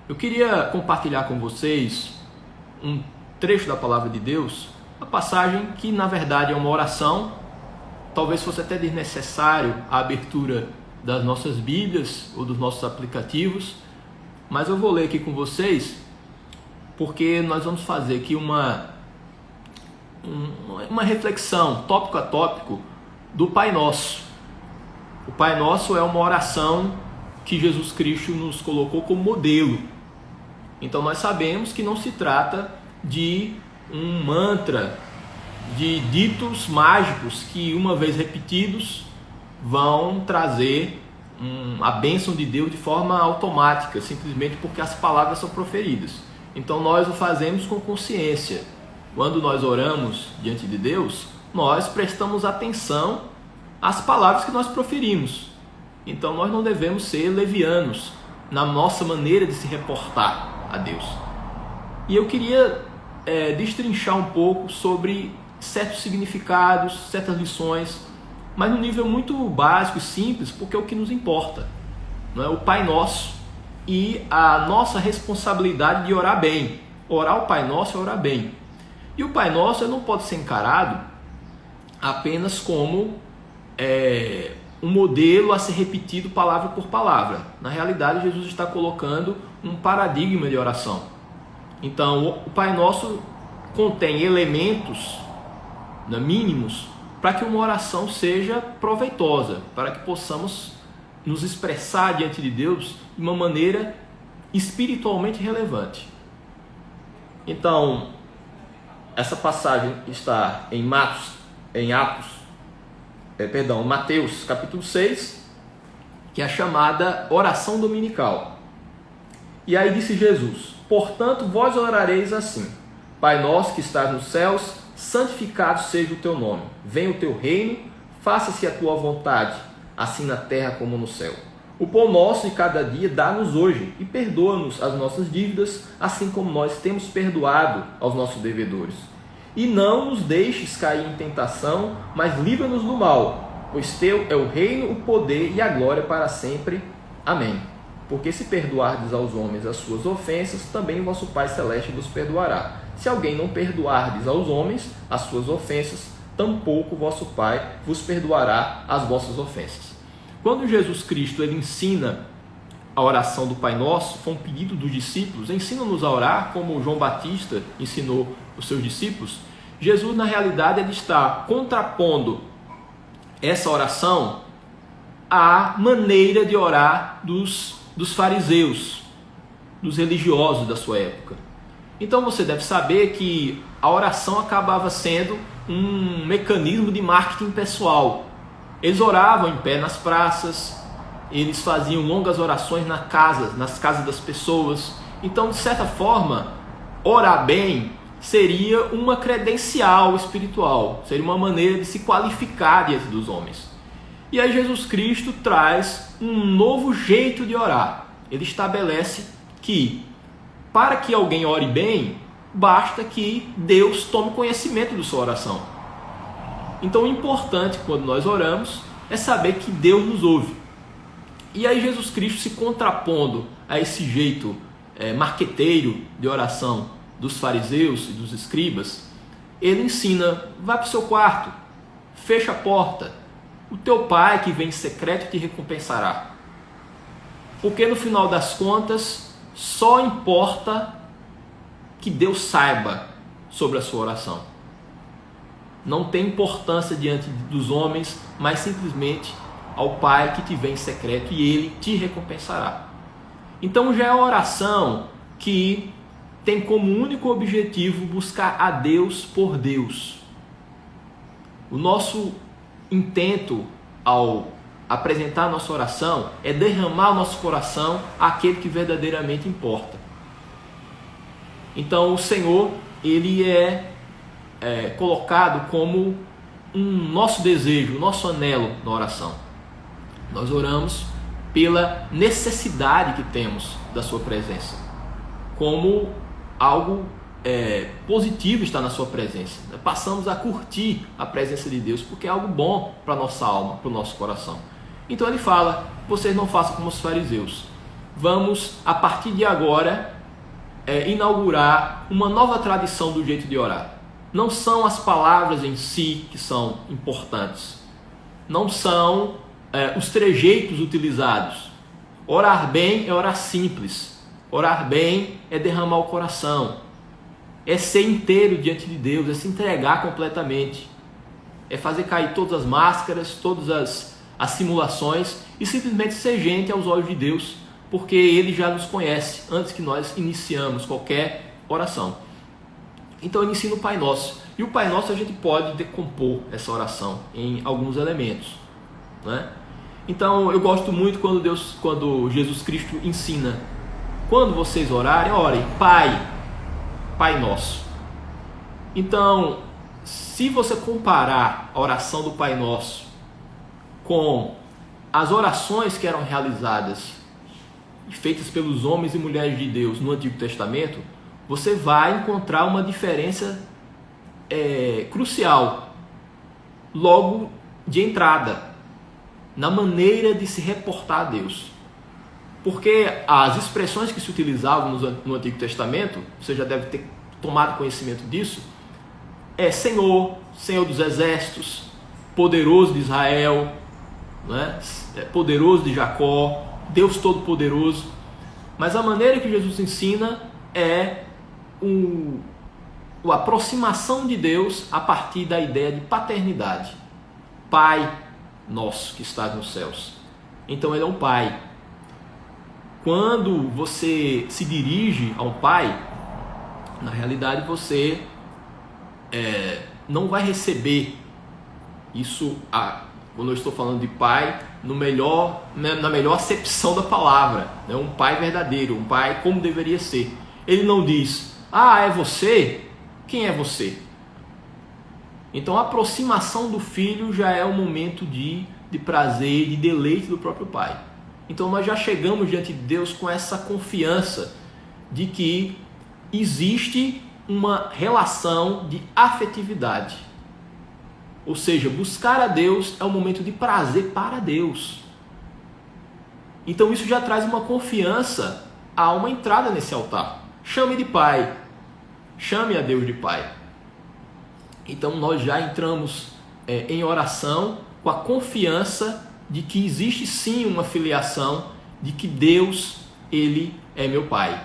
Eu queria compartilhar com vocês um trecho da Palavra de Deus, uma passagem que na verdade é uma oração. Talvez fosse até desnecessário a abertura das nossas Bíblias ou dos nossos aplicativos, mas eu vou ler aqui com vocês, porque nós vamos fazer aqui uma reflexão, tópico a tópico, do Pai Nosso. O Pai Nosso é uma oração que Jesus Cristo nos colocou como modelo. Então nós sabemos que não se trata de um mantra, de ditos mágicos que, uma vez repetidos, vão trazer a bênção de Deus de forma automática, simplesmente porque as palavras são proferidas. Então nós o fazemos com consciência. Quando nós oramos diante de Deus, nós prestamos atenção às palavras que nós proferimos. Então nós não devemos ser levianos na nossa maneira de se reportar a Deus. E eu queria destrinchar um pouco sobre certos significados, certas lições, mas num nível muito básico e simples, porque é o que nos importa, não é? O Pai Nosso e a nossa responsabilidade de orar bem. Orar o Pai Nosso é orar bem. E o Pai Nosso não pode ser encarado apenas como um modelo a ser repetido palavra por palavra. Na realidade, Jesus está colocando um paradigma de oração. Então, o Pai Nosso contém elementos mínimos para que uma oração seja proveitosa, para que possamos nos expressar diante de Deus de uma maneira espiritualmente relevante. Então, essa passagem está em Mateus capítulo 6, que é a chamada oração dominical. E aí disse Jesus: portanto, vós orareis assim: Pai nosso que estás nos céus, santificado seja o teu nome. Venha o teu reino, faça-se a tua vontade, assim na terra como no céu. O pão nosso de cada dia dá-nos hoje, e perdoa-nos as nossas dívidas, assim como nós temos perdoado aos nossos devedores. E não nos deixes cair em tentação, mas livra-nos do mal, pois teu é o reino, o poder e a glória para sempre. Amém. Porque se perdoardes aos homens as suas ofensas, também o vosso Pai Celeste vos perdoará. Se alguém não perdoardes aos homens as suas ofensas, tampouco o vosso Pai vos perdoará as vossas ofensas. Quando Jesus Cristo ele ensina a oração do Pai Nosso, foi um pedido dos discípulos: ensina-nos a orar como João Batista ensinou os seus discípulos. Jesus, na realidade, ele está contrapondo essa oração à maneira de orar dos fariseus, dos religiosos da sua época. Então você deve saber que a oração acabava sendo um mecanismo de marketing pessoal. Eles oravam em pé nas praças, eles faziam longas orações nas casas das pessoas. Então, de certa forma, orar bem seria uma credencial espiritual, seria uma maneira de se qualificar diante dos homens. E aí Jesus Cristo traz um novo jeito de orar. Ele estabelece que, para que alguém ore bem, basta que Deus tome conhecimento da sua oração. Então o importante quando nós oramos é saber que Deus nos ouve. E aí Jesus Cristo, se contrapondo a esse jeito marqueteiro de oração dos fariseus e dos escribas, ele ensina: vai para o seu quarto, fecha a porta, o teu pai que vem em secreto te recompensará. Porque no final das contas, só importa que Deus saiba sobre a sua oração. Não tem importância diante dos homens, mas simplesmente ao Pai que te vem em secreto e Ele te recompensará. Então já é uma oração que tem como único objetivo buscar a Deus por Deus. O nosso intento ao apresentar a nossa oração é derramar o nosso coração àquele que verdadeiramente importa. Então o Senhor, Ele é colocado como um nosso desejo, um nosso anelo na oração. Nós oramos pela necessidade que temos da sua presença, como algo positivo estar na sua presença. Passamos a curtir a presença de Deus, porque é algo bom para a nossa alma, para o nosso coração. Então ele fala: vocês não façam como os fariseus. vamos, a partir de agora, inaugurar uma nova tradição do jeito de orar. Não são as palavras em si que são importantes, não são os trejeitos utilizados. Orar bem é orar simples, orar bem é derramar o coração, é ser inteiro diante de Deus, é se entregar completamente, é fazer cair todas as máscaras, todas as simulações e simplesmente ser gente aos olhos de Deus, porque Ele já nos conhece antes que nós iniciamos qualquer oração. Então eu ensino o Pai Nosso, e o Pai Nosso a gente pode decompor essa oração em alguns elementos, né? Então eu gosto muito quando Jesus Cristo ensina: quando vocês orarem, orem, Pai Nosso. Então, se você comparar a oração do Pai Nosso com as orações que eram realizadas e feitas pelos homens e mulheres de Deus no Antigo Testamento, você vai encontrar uma diferença crucial logo de entrada, na maneira de se reportar a Deus. Porque as expressões que se utilizavam no Antigo Testamento, você já deve ter tomado conhecimento disso, Senhor, Senhor dos Exércitos, Poderoso de Israel, né? Poderoso de Jacó, Deus Todo-Poderoso. Mas a maneira que Jesus ensina é a aproximação de Deus a partir da ideia de paternidade. Pai Nosso que estás nos céus. Então Ele é um Pai. Quando você se dirige a um Pai, na realidade você não vai receber isso, quando eu estou falando de Pai, na melhor acepção da palavra, né? Um Pai verdadeiro, um Pai como deveria ser. Ele não diz: é você? Quem é você? Então a aproximação do filho já é um momento de prazer, de deleite do próprio Pai. Então nós já chegamos diante de Deus com essa confiança de que existe uma relação de afetividade. Ou seja, buscar a Deus é um momento de prazer para Deus. Então isso já traz uma confiança a uma entrada nesse altar. Chame de Pai. Chame a Deus de Pai. Então nós já entramos em oração com a confiança de que existe sim uma filiação, de que Deus, Ele é meu Pai.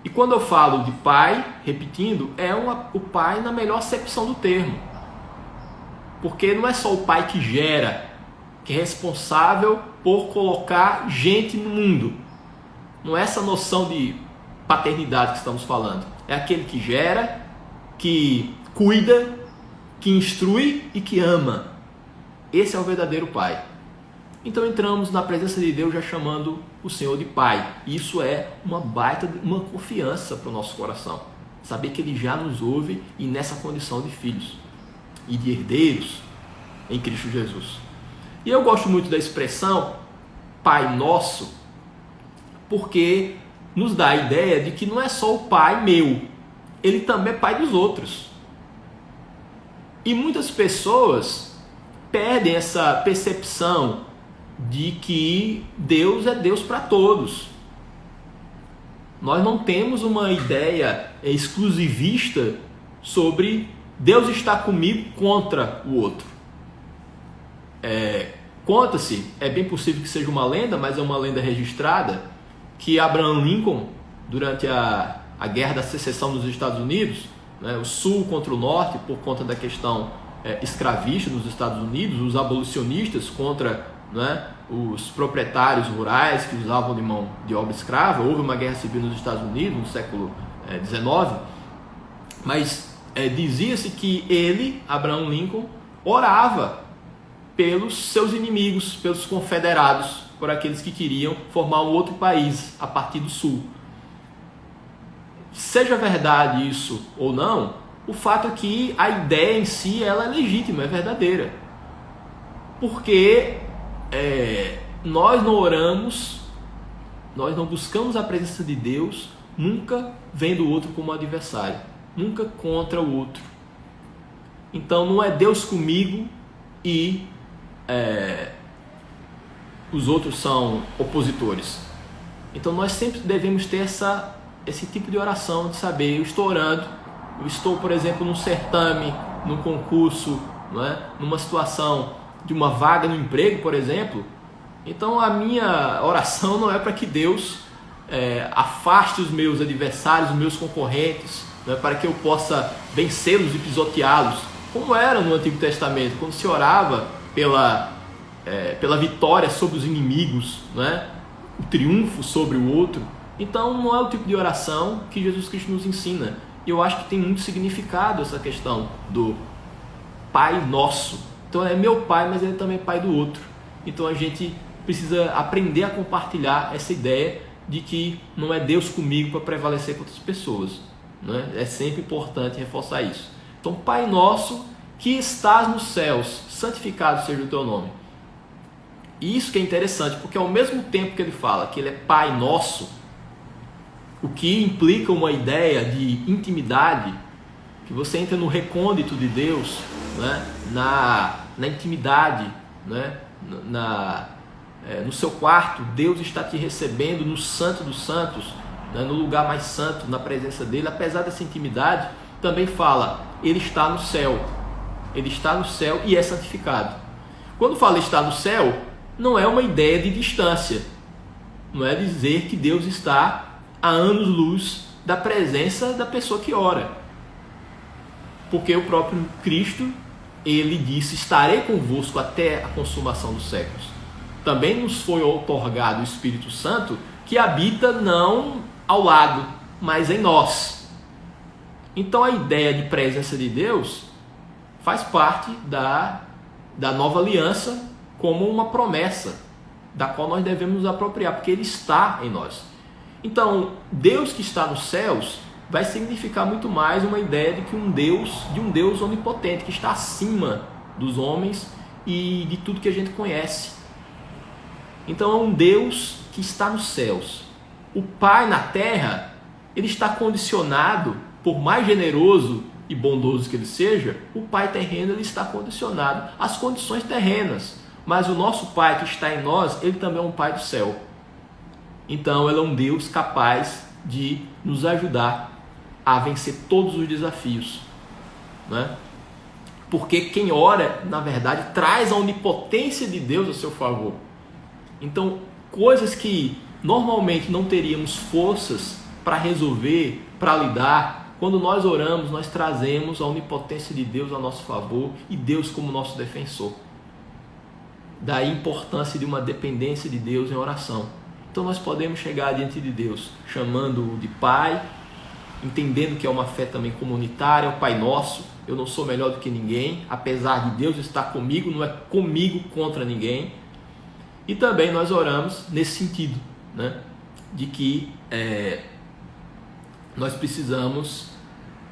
E quando eu falo de Pai, repetindo, o Pai na melhor acepção do termo. Porque não é só o Pai que gera, que é responsável por colocar gente no mundo. Não é essa noção de paternidade que estamos falando. É aquele que gera, que cuida, que instrui e que ama. Esse é o verdadeiro Pai. Então entramos na presença de Deus já chamando o Senhor de Pai. Isso é uma confiança para o nosso coração. Saber que Ele já nos ouve e nessa condição de filhos e de herdeiros em Cristo Jesus. E eu gosto muito da expressão Pai Nosso, porque nos dá a ideia de que não é só o Pai meu, Ele também é Pai dos outros. E muitas pessoas perdem essa percepção de que Deus é Deus para todos. Nós não temos uma ideia exclusivista sobre Deus está comigo contra o outro. Conta-se, é bem possível que seja uma lenda, mas é uma lenda registrada, que Abraham Lincoln, durante a Guerra da Secessão dos Estados Unidos, né, o Sul contra o Norte, por conta da questão escravista nos Estados Unidos, os abolicionistas contra, né, os proprietários rurais que usavam de mão de obra escrava. Houve uma guerra civil nos Estados Unidos no século XIX, mas dizia-se que ele, Abraham Lincoln, orava pelos seus inimigos, pelos confederados, por aqueles que queriam formar um outro país a partir do Sul. Seja verdade isso ou não, o fato é que a ideia em si ela é legítima, é verdadeira. Porque nós não oramos, nós não buscamos a presença de Deus nunca vendo o outro como adversário, nunca contra o outro. Então não é Deus comigo e os outros são opositores. Então nós sempre devemos ter esse tipo de oração, de saber, eu estou orando, eu estou, por exemplo, num certame, num concurso, não é? Numa situação de uma vaga no emprego, por exemplo. Então a minha oração não é para que Deus afaste os meus adversários, os meus concorrentes, não é? Para que eu possa vencê-los e pisoteá-los, como era no Antigo Testamento, quando se orava pela vitória sobre os inimigos, não é? O triunfo sobre o outro. Então não é o tipo de oração que Jesus Cristo nos ensina. E eu acho que tem muito significado essa questão do Pai Nosso. Então é meu Pai, mas ele também é Pai do outro. Então a gente precisa aprender a compartilhar essa ideia de que não é Deus comigo para prevalecer contra as pessoas, né? É sempre importante reforçar isso. Então, Pai Nosso que estás nos céus, santificado seja o teu nome. E isso que é interessante, porque ao mesmo tempo que ele fala que ele é Pai Nosso, o que implica uma ideia de intimidade, que você entra no recôndito de Deus, né? na intimidade, né? No seu quarto, Deus está te recebendo no Santo dos Santos, né? No lugar mais santo, na presença dele. Apesar dessa intimidade, também fala, ele está no céu. Ele está no céu e é santificado. Quando fala está no céu, não é uma ideia de distância. Não é dizer que Deus está a anos-luz da presença da pessoa que ora. Porque o próprio Cristo, ele disse, estarei convosco até a consumação dos séculos. Também nos foi outorgado o Espírito Santo, que habita não ao lado, mas em nós. Então a ideia de presença de Deus faz parte da nova aliança como uma promessa, da qual nós devemos nos apropriar, porque ele está em nós. Então, Deus que está nos céus vai significar muito mais uma ideia de um Deus onipotente, que está acima dos homens e de tudo que a gente conhece. Então é um Deus que está nos céus. O Pai na terra, ele está condicionado, por mais generoso e bondoso que ele seja, o Pai terreno ele está condicionado às condições terrenas. Mas o nosso Pai que está em nós, ele também é um Pai do céu. Então ele é um Deus capaz de nos ajudar a vencer todos os desafios, né? Porque quem ora, na verdade, traz a onipotência de Deus a seu favor. Então, coisas que normalmente não teríamos forças para resolver, para lidar, quando nós oramos, nós trazemos a onipotência de Deus a nosso favor e Deus como nosso defensor. Daí a importância de uma dependência de Deus em oração. Então nós podemos chegar diante de Deus chamando-o de Pai, entendendo que é uma fé também comunitária, o Pai Nosso. Eu não sou melhor do que ninguém, apesar de Deus estar comigo, não é comigo contra ninguém. E também nós oramos nesse sentido, né? De que nós precisamos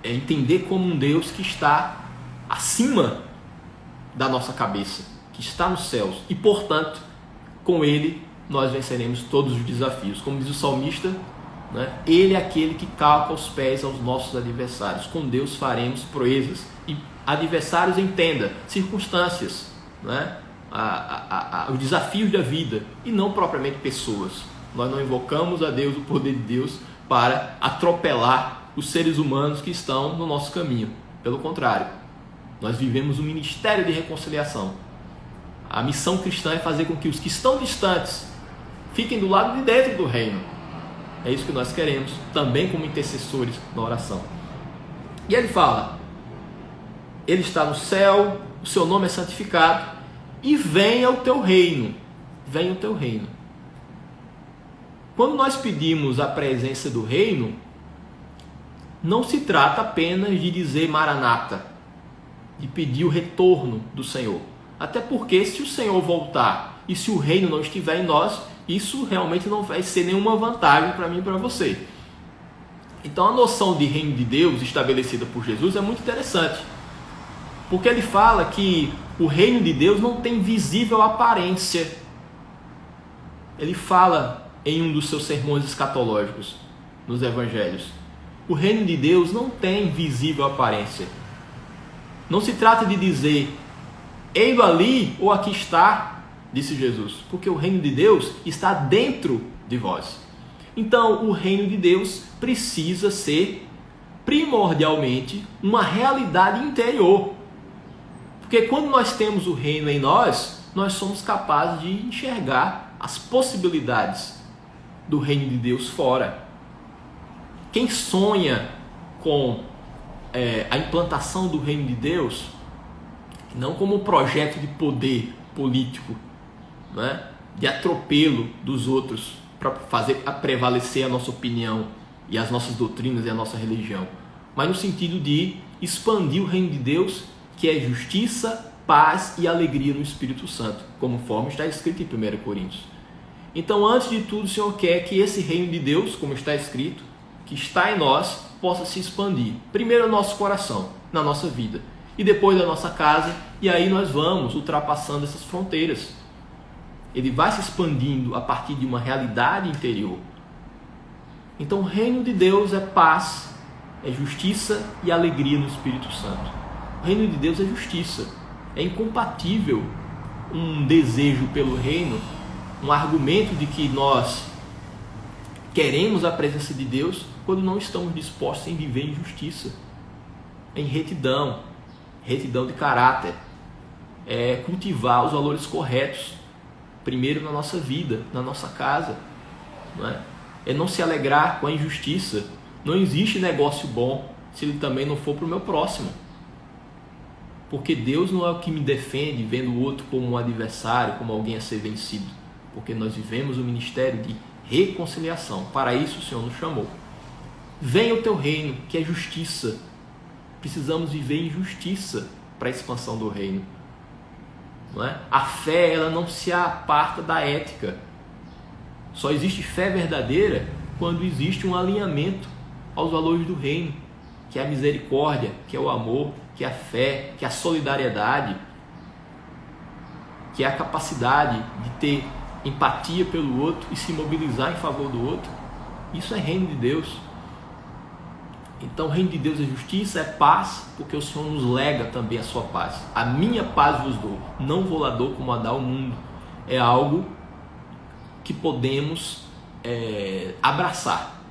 entender como um Deus que está acima da nossa cabeça, que está nos céus, e portanto, com Ele nós venceremos todos os desafios. Como diz o salmista, né? Ele é aquele que calca os pés aos nossos adversários. Com Deus faremos proezas. E adversários, entenda, circunstâncias, né? Os desafios da vida, e não propriamente pessoas. Nós não invocamos a Deus, o poder de Deus, para atropelar os seres humanos que estão no nosso caminho. Pelo contrário, nós vivemos um ministério de reconciliação. A missão cristã é fazer com que os que estão distantes fiquem do lado de dentro do reino. É isso que nós queremos, também como intercessores na oração. E ele fala, ele está no céu, o seu nome é santificado, e venha o teu reino. Venha o teu reino. Quando nós pedimos a presença do reino, não se trata apenas de dizer Maranata, de pedir o retorno do Senhor. Até porque se o Senhor voltar e se o reino não estiver em nós, isso realmente não vai ser nenhuma vantagem para mim e para você. Então a noção de reino de Deus estabelecida por Jesus é muito interessante. Porque ele fala que o reino de Deus não tem visível aparência. Ele fala em um dos seus sermões escatológicos nos evangelhos. O reino de Deus não tem visível aparência. Não se trata de dizer, ei-lo ali ou aqui está, disse Jesus. Porque o reino de Deus está dentro de vós. Então, o reino de Deus precisa ser primordialmente uma realidade interior. Porque quando nós temos o reino em nós, nós somos capazes de enxergar as possibilidades do reino de Deus fora. Quem sonha com a implantação do reino de Deus, não como um projeto de poder político, né, de atropelo dos outros para fazer prevalecer a nossa opinião e as nossas doutrinas e a nossa religião, mas no sentido de expandir o reino de Deus, que é justiça, paz e alegria no Espírito Santo, conforme está escrito em 1 Coríntios. Então, antes de tudo, o Senhor quer que esse reino de Deus, como está escrito, que está em nós, possa se expandir. Primeiro no nosso coração, na nossa vida, e depois na nossa casa, e aí nós vamos ultrapassando essas fronteiras. Ele vai se expandindo a partir de uma realidade interior. Então, o reino de Deus é paz, é justiça e alegria no Espírito Santo. O reino de Deus é justiça. É incompatível um desejo pelo reino, um argumento de que nós queremos a presença de Deus quando não estamos dispostos em viver em justiça, em retidão de caráter, cultivar os valores corretos, primeiro na nossa vida, na nossa casa, não é? É não se alegrar com a injustiça. Não existe negócio bom se ele também não for para o meu próximo. Porque Deus não é o que me defende vendo o outro como um adversário, como alguém a ser vencido. Porque nós vivemos o ministério de reconciliação. Para isso o Senhor nos chamou. Venha o teu reino, que é justiça. Precisamos viver em justiça para a expansão do reino. Não é? A fé, ela não se aparta da ética. Só existe fé verdadeira quando existe um alinhamento aos valores do reino, que é a misericórdia, que é o amor, que é a fé, que é a solidariedade, que é a capacidade de ter empatia pelo outro e se mobilizar em favor do outro. Isso é reino de Deus. Então, o reino de Deus é justiça, é paz, porque o Senhor nos lega também a sua paz. A minha paz vos dou, não vou lá dou como a dá o mundo. É algo que podemos abraçar,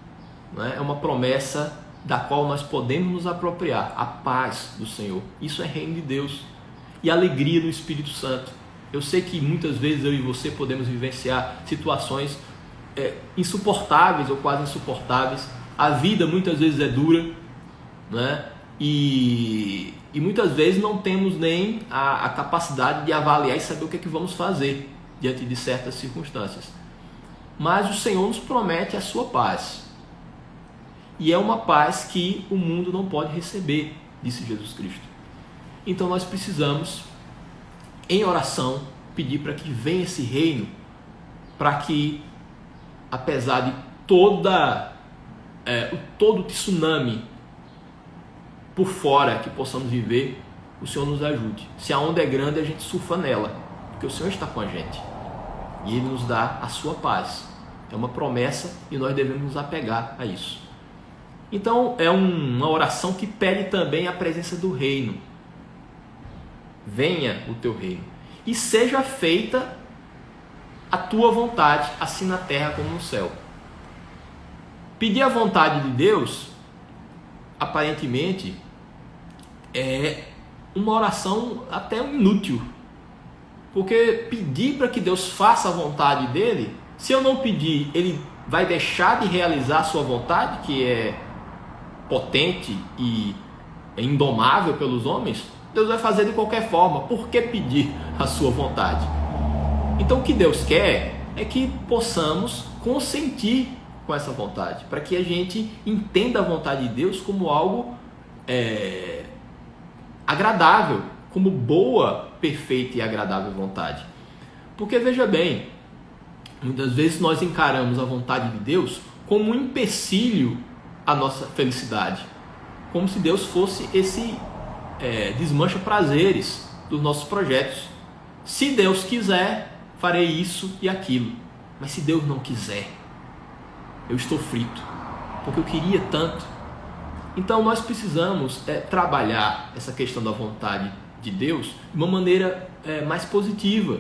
não é? É uma promessa da qual nós podemos nos apropriar, a paz do Senhor. Isso é reino de Deus. E alegria no Espírito Santo. Eu sei que muitas vezes eu e você podemos vivenciar situações insuportáveis ou quase insuportáveis. A vida muitas vezes é dura, né? E muitas vezes não temos nem a capacidade de avaliar e saber o que é que vamos fazer diante de certas circunstâncias. Mas o Senhor nos promete a sua paz. E é uma paz que o mundo não pode receber, disse Jesus Cristo. Então nós precisamos, em oração, pedir para que venha esse reino, para que, apesar de todo o tsunami por fora que possamos viver, o Senhor nos ajude. Se a onda é grande, a gente surfa nela, porque o Senhor está com a gente. E Ele nos dá a sua paz. É uma promessa e nós devemos nos apegar a isso. Então, é uma oração que pede também a presença do reino. Venha o teu reino. E seja feita a tua vontade, assim na terra como no céu. Pedir a vontade de Deus, aparentemente, é uma oração até inútil. Porque pedir para que Deus faça a vontade dele, se eu não pedir, ele vai deixar de realizar a sua vontade, que é potente e é indomável pelos homens. Deus vai fazer de qualquer forma. Por que pedir a sua vontade? Então o que Deus quer é que possamos consentir com essa vontade, para que a gente entenda a vontade de Deus como algo agradável, como boa, perfeita e agradável vontade. Porque veja bem, muitas vezes nós encaramos a vontade de Deus como um empecilho à nossa felicidade, como se Deus fosse esse desmancha prazeres dos nossos projetos. Se Deus quiser, farei isso e aquilo. Mas se Deus não quiser, eu estou frito, porque eu queria tanto. Então nós precisamos trabalhar essa questão da vontade de Deus de uma maneira mais positiva.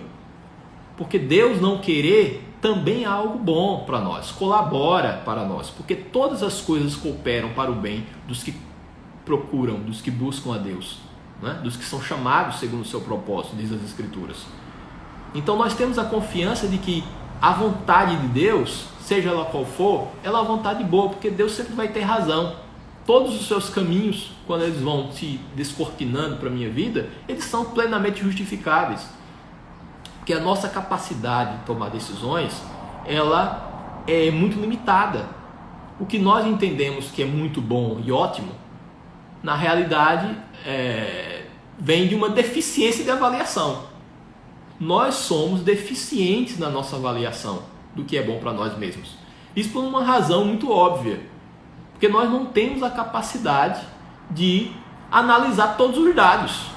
Porque Deus não querer também é algo bom para nós, colabora para nós, porque todas as coisas cooperam para o bem dos que procuram, dos que buscam a Deus, né? Dos que são chamados segundo o seu propósito, diz as Escrituras. Então nós temos a confiança de que a vontade de Deus, seja ela qual for, ela é uma vontade boa, porque Deus sempre vai ter razão. Todos os seus caminhos, quando eles vão se descortinando para a minha vida, eles são plenamente justificáveis. Porque a nossa capacidade de tomar decisões, ela é muito limitada. O que nós entendemos que é muito bom e ótimo, na realidade, vem de uma deficiência de avaliação. Nós somos deficientes na nossa avaliação do que é bom para nós mesmos. Isso por uma razão muito óbvia. Porque nós não temos a capacidade de analisar todos os dados.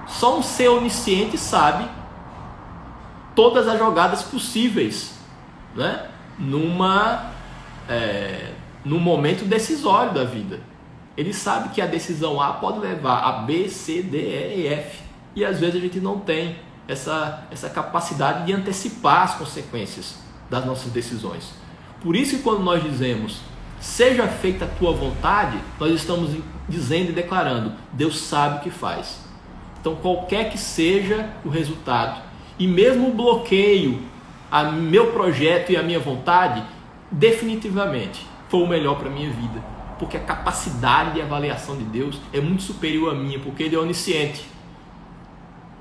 Só um ser onisciente sabe todas as jogadas possíveis, né? Num momento decisório da vida. Ele sabe que a decisão A pode levar a B, C, D, E e F. E às vezes a gente não tem essa capacidade de antecipar as consequências das nossas decisões. Por isso que quando nós dizemos seja feita a tua vontade, nós estamos dizendo e declarando, Deus sabe o que faz. Então qualquer que seja o resultado, e mesmo o bloqueio a meu projeto e a minha vontade, definitivamente foi o melhor para a minha vida. Porque a capacidade de avaliação de Deus é muito superior à minha, porque Ele é onisciente.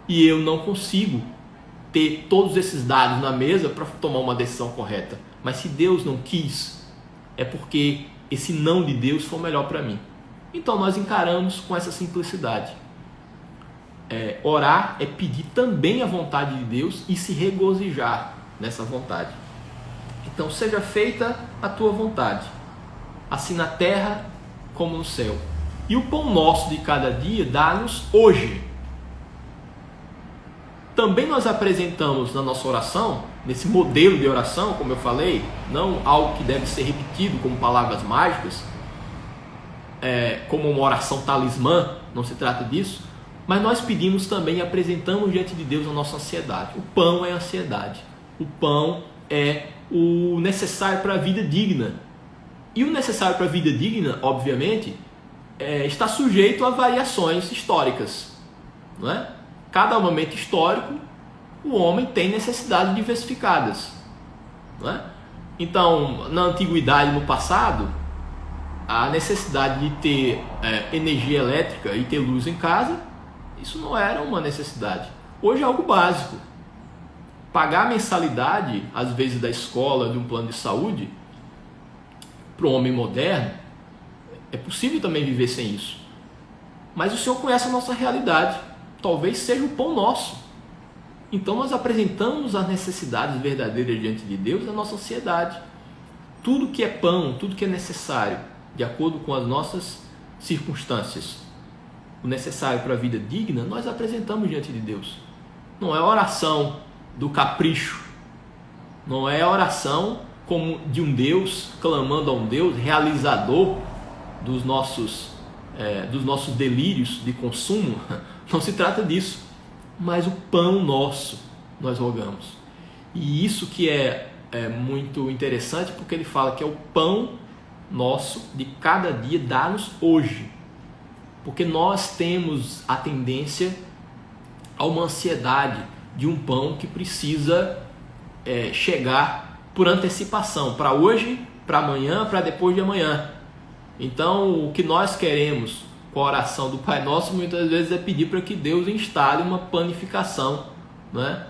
E eu não consigo ter todos esses dados na mesa para tomar uma decisão correta. Mas se Deus não quis, é porque esse não de Deus foi o melhor para mim. Então nós encaramos com essa simplicidade. Orar é pedir também a vontade de Deus e se regozijar nessa vontade. Então seja feita a tua vontade, assim na terra como no céu. E o pão nosso de cada dia dá-nos hoje. Também nós apresentamos na nossa oração, nesse modelo de oração, como eu falei, não algo que deve ser repetido como palavras mágicas, como uma oração talismã, não se trata disso, mas nós pedimos também e apresentamos diante de Deus a nossa ansiedade. O pão é a ansiedade, o pão é o necessário para a vida digna. E o necessário para a vida digna, obviamente, está sujeito a variações históricas, não é? Cada momento histórico, o homem tem necessidades diversificadas, não é? Então, na antiguidade, no passado, a necessidade de ter energia elétrica e ter luz em casa, isso não era uma necessidade. Hoje é algo básico. Pagar a mensalidade, às vezes, da escola, de um plano de saúde, para o homem moderno, é possível também viver sem isso. Mas o Senhor conhece a nossa realidade. Talvez seja o pão nosso. Então nós apresentamos as necessidades verdadeiras diante de Deus, a nossa ansiedade. Tudo que é pão, tudo que é necessário, de acordo com as nossas circunstâncias, o necessário para a vida digna, nós apresentamos diante de Deus. Não é oração do capricho. Não é oração como de um Deus, clamando a um Deus realizador dos nossos delírios de consumo. Não se trata disso, mas o pão nosso nós rogamos. E isso que é muito interessante, porque ele fala que é o pão nosso de cada dia, dá-nos hoje. Porque nós temos a tendência a uma ansiedade de um pão que precisa chegar por antecipação, para hoje, para amanhã, para depois de amanhã. Então, o que nós queremos com a oração do Pai Nosso, muitas vezes é pedir para que Deus instale uma panificação, né?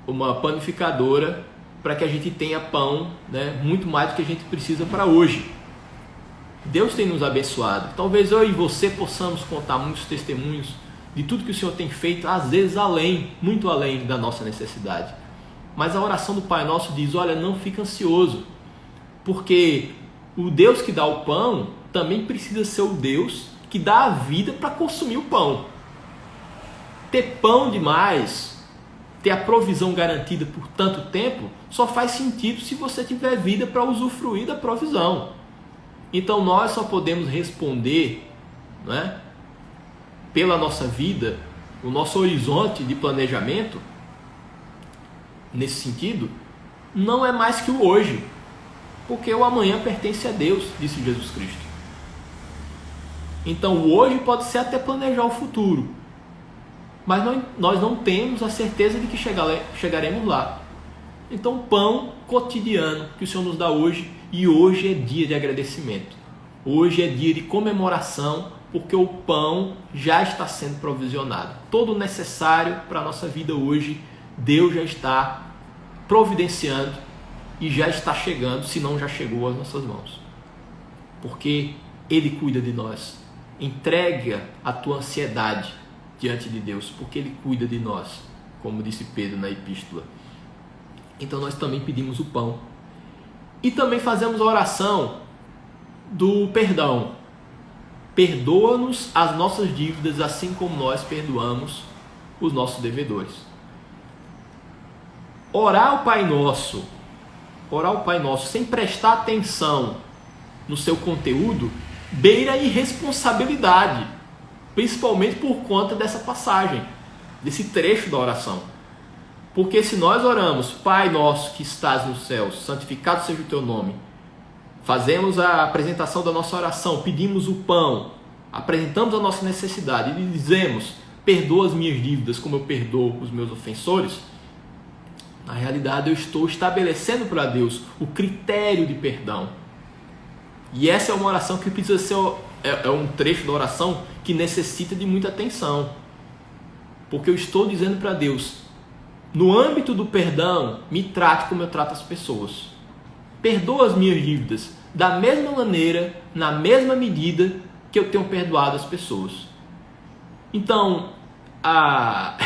Uma panificadora, para que a gente tenha pão, né? Muito mais do que a gente precisa para hoje. Deus tem nos abençoado. Talvez eu e você possamos contar muitos testemunhos de tudo que o Senhor tem feito, às vezes além, muito além da nossa necessidade. Mas a oração do Pai Nosso diz, olha, não fica ansioso, porque o Deus que dá o pão também precisa ser o Deus que dá a vida para consumir o pão. Ter pão demais, ter a provisão garantida por tanto tempo, só faz sentido se você tiver vida para usufruir da provisão. Então nós só podemos responder, né, pela nossa vida, o nosso horizonte de planejamento, nesse sentido, não é mais que o hoje, porque o amanhã pertence a Deus, disse Jesus Cristo. Então o hoje pode ser até planejar o futuro, mas nós não temos a certeza de que chegaremos lá. Então, pão cotidiano que o Senhor nos dá hoje, e hoje é dia de agradecimento. Hoje é dia de comemoração, porque o pão já está sendo provisionado. Todo o necessário para a nossa vida hoje, Deus já está providenciando e já está chegando, se não já chegou às nossas mãos. Porque Ele cuida de nós. Entrega a tua ansiedade diante de Deus, porque Ele cuida de nós, como disse Pedro na epístola. Então nós também pedimos o pão. E também fazemos a oração do perdão. Perdoa-nos as nossas dívidas, assim como nós perdoamos os nossos devedores. Orar o Pai Nosso sem prestar atenção no seu conteúdo, beira a irresponsabilidade, principalmente por conta dessa passagem, desse trecho da oração. Porque se nós oramos, Pai Nosso que estás nos céus, santificado seja o teu nome, fazemos a apresentação da nossa oração, pedimos o pão, apresentamos a nossa necessidade e dizemos, perdoa as minhas dívidas como eu perdoo os meus ofensores, na realidade eu estou estabelecendo para Deus o critério de perdão. E essa é uma oração que precisa ser, é um trecho da oração que necessita de muita atenção. Porque eu estou dizendo para Deus, no âmbito do perdão, me trate como eu trato as pessoas. Perdoa as minhas dívidas da mesma maneira, na mesma medida que eu tenho perdoado as pessoas. Então,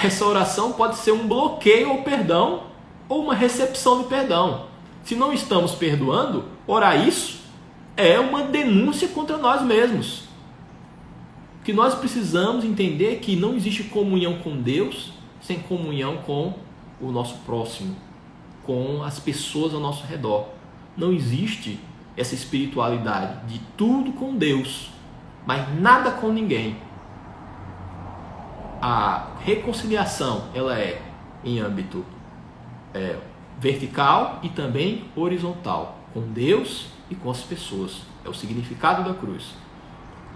essa oração pode ser um bloqueio ao perdão ou uma recepção do perdão. Se não estamos perdoando, orar isso é uma denúncia contra nós mesmos. Que nós precisamos entender que não existe comunhão com Deus sem comunhão com o nosso próximo, com as pessoas ao nosso redor. Não existe essa espiritualidade de tudo com Deus, mas nada com ninguém. A reconciliação, ela é em âmbito vertical e também horizontal, com Deus e com as pessoas. É o significado da cruz.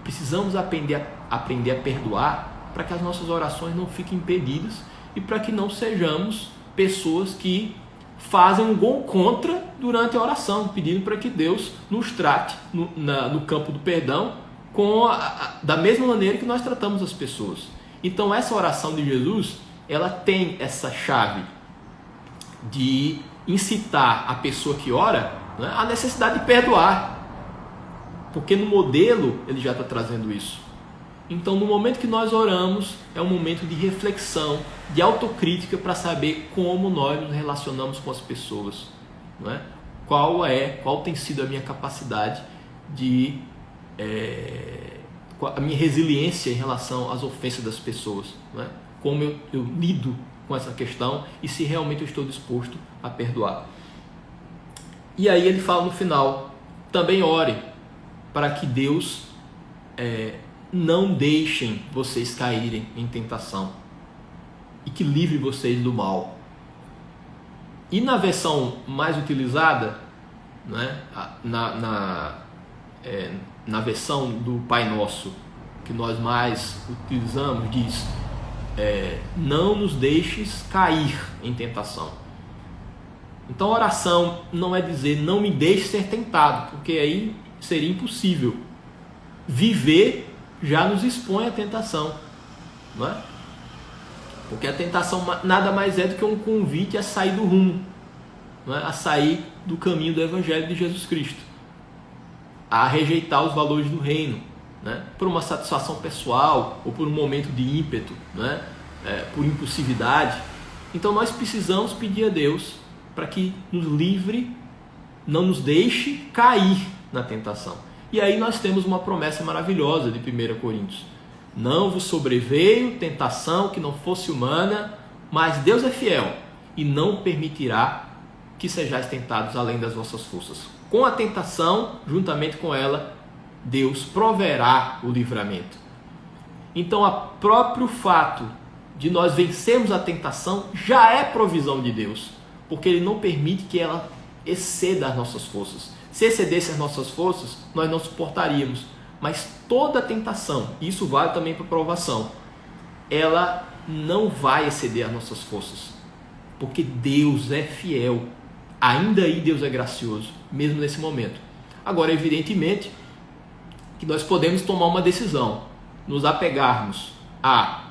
Precisamos aprender a perdoar para que as nossas orações não fiquem impedidas e para que não sejamos pessoas que fazem um gol contra durante a oração, pedindo para que Deus nos trate no campo do perdão da mesma maneira que nós tratamos as pessoas. Então essa oração de Jesus, ela tem essa chave de incitar a pessoa que ora, né, a necessidade de perdoar. Porque no modelo ele já está trazendo isso. Então no momento que nós oramos, é um momento de reflexão, de autocrítica para saber como nós nos relacionamos com as pessoas. Não é? Qual tem sido a minha capacidade a minha resiliência em relação às ofensas das pessoas. Não é? Como eu lido com essa questão e se realmente eu estou disposto a perdoar. E aí ele fala no final, também ore para que Deus não deixem vocês caírem em tentação e que livre vocês do mal. E na versão mais utilizada, né, na versão do Pai Nosso, que nós mais utilizamos, diz, não nos deixes cair em tentação. Então a oração não é dizer não me deixe ser tentado, porque aí seria impossível. Viver já nos expõe à tentação, não é? Porque a tentação nada mais é do que um convite a sair do rumo, não é? A sair do caminho do Evangelho de Jesus Cristo, a rejeitar os valores do reino, né? Por uma satisfação pessoal ou por um momento de ímpeto, né? Por impulsividade. Então nós precisamos pedir a Deus para que nos livre, não nos deixe cair na tentação. E aí nós temos uma promessa maravilhosa de 1 Coríntios. Não vos sobreveio tentação que não fosse humana, mas Deus é fiel e não permitirá que sejais tentados além das vossas forças. Com a tentação, juntamente com ela, Deus proverá o livramento. Então, o próprio fato de nós vencermos a tentação já é provisão de Deus. porque Ele não permite que ela exceda as nossas forças. Se excedesse as nossas forças, nós não suportaríamos. Mas toda tentação, e isso vale também para a provação, ela não vai exceder as nossas forças, porque Deus é fiel. Ainda aí Deus é gracioso, mesmo nesse momento. Agora, evidentemente, que nós podemos tomar uma decisão, nos apegarmos à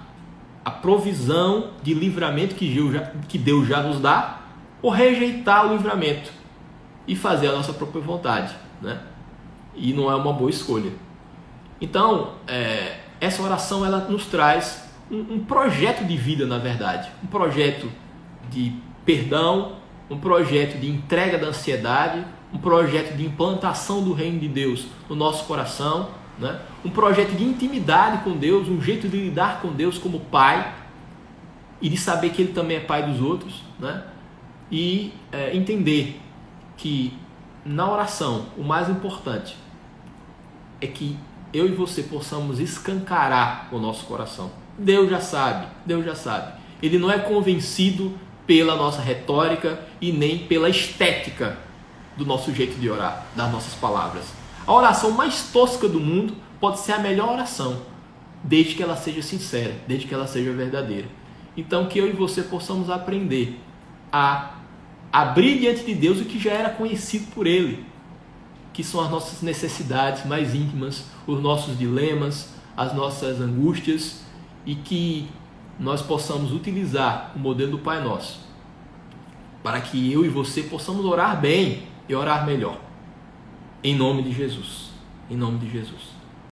provisão de livramento que Deus já nos dá, ou rejeitar o livramento e fazer a nossa própria vontade, né? E não é uma boa escolha. Então, essa oração ela nos traz um projeto de vida, na verdade, um projeto de perdão, um projeto de entrega da ansiedade, um projeto de implantação do reino de Deus no nosso coração, né? Um projeto de intimidade com Deus, um jeito de lidar com Deus como Pai e de saber que Ele também é Pai dos outros, né? E entender que na oração o mais importante é que eu e você possamos escancarar o nosso coração. Deus já sabe. Ele não é convencido pela nossa retórica e nem pela estética do nosso jeito de orar, das nossas palavras. A oração mais tosca do mundo pode ser a melhor oração, desde que ela seja sincera, desde que ela seja verdadeira. Então, que eu e você possamos aprender a abrir diante de Deus o que já era conhecido por Ele, que são as nossas necessidades mais íntimas, os nossos dilemas, as nossas angústias, e que nós possamos utilizar o modelo do Pai Nosso para que eu e você possamos orar bem e orar melhor. Em nome de Jesus. Em nome de Jesus.